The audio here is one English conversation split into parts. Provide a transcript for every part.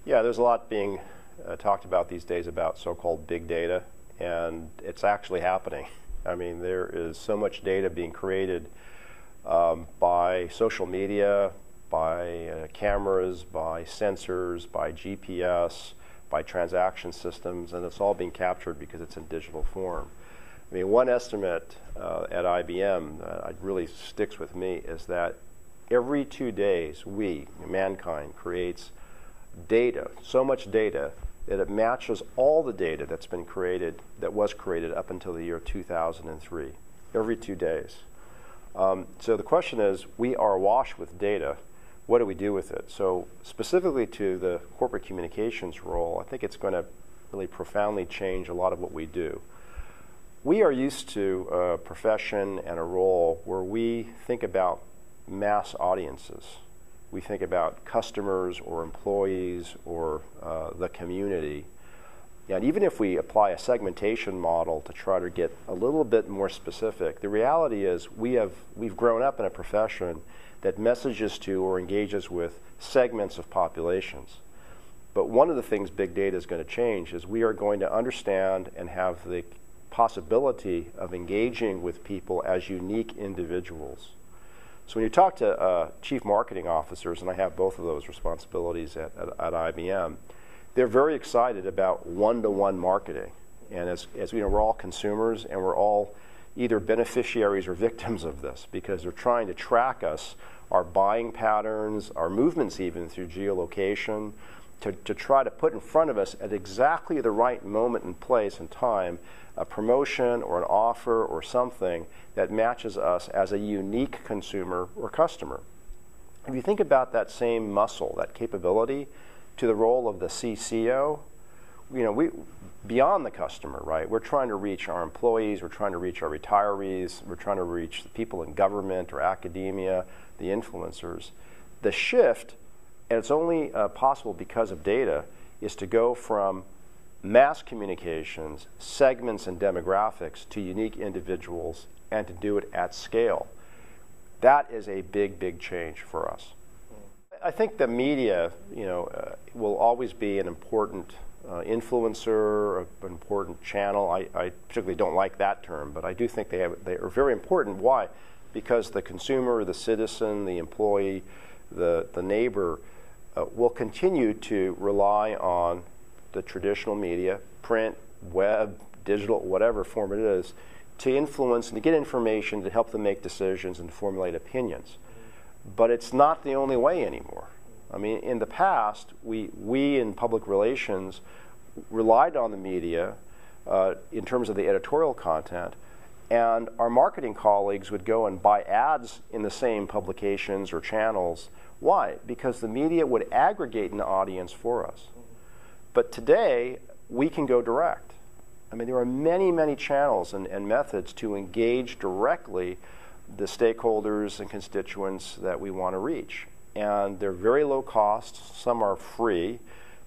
Yeah, there's a lot being talked about these days about so-called big data, and it's actually happening. I mean, there is so much data being created by social media, by cameras, by sensors, by GPS, by transaction systems, and it's all being captured because it's in digital form. I mean, one estimate at IBM that really sticks with me is that every 2 days, mankind, creates data, so much data, that it matches all the data that's been created, that was created up until the year 2003, every 2 days. So the question is, we are awash with data. What do we do with it? So specifically to the corporate communications role, I think it's going to really profoundly change a lot of what we do. We are used to a profession and a role where we think about mass audiences. We think about customers or employees or the community. And even if we apply a segmentation model to try to get a little bit more specific, the reality is we've grown up in a profession that messages to or engages with segments of populations. But one of the things big data is going to change is we are going to understand and have the possibility of engaging with people as unique individuals. So when you talk to chief marketing officers, and I have both of those responsibilities at IBM, they're very excited about one-to-one marketing. And as you know, we're all consumers, and we're all either beneficiaries or victims of this because they're trying to track us, our buying patterns, our movements even through geolocation, to try to put in front of us at exactly the right moment and place and time a promotion or an offer or something that matches us as a unique consumer or customer. If you think about that same muscle, that capability, to the role of the CCO, you know, beyond the customer, right? We're trying to reach our employees, we're trying to reach our retirees, we're trying to reach the people in government or academia, the influencers. The shift, and it's only possible because of data, is to go from mass communications, segments and demographics to unique individuals and to do it at scale. That is a big, big change for us. I think the media, you know, will always be an important influencer, an important channel. I particularly don't like that term, but I do think they are very important. Why? Because the consumer, the citizen, the employee, the neighbor will continue to rely on the traditional media, print, web, digital, whatever form it is, to influence and to get information to help them make decisions and formulate opinions. But it's not the only way anymore. I mean, in the past, we in public relations relied on the media in terms of the editorial content, and our marketing colleagues would go and buy ads in the same publications or channels. Why? Because the media would aggregate an audience for us. But today, we can go direct. I mean, there are many, many channels and methods to engage directly the stakeholders and constituents that we want to reach. And they're very low cost, some are free,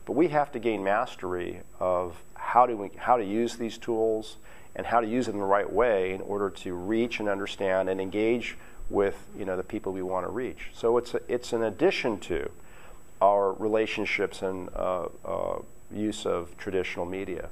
but we have to gain mastery of how to use these tools and how to use them the right way in order to reach and understand and engage with, you know, the people we want to reach. So it's an addition to our relationships and use of traditional media.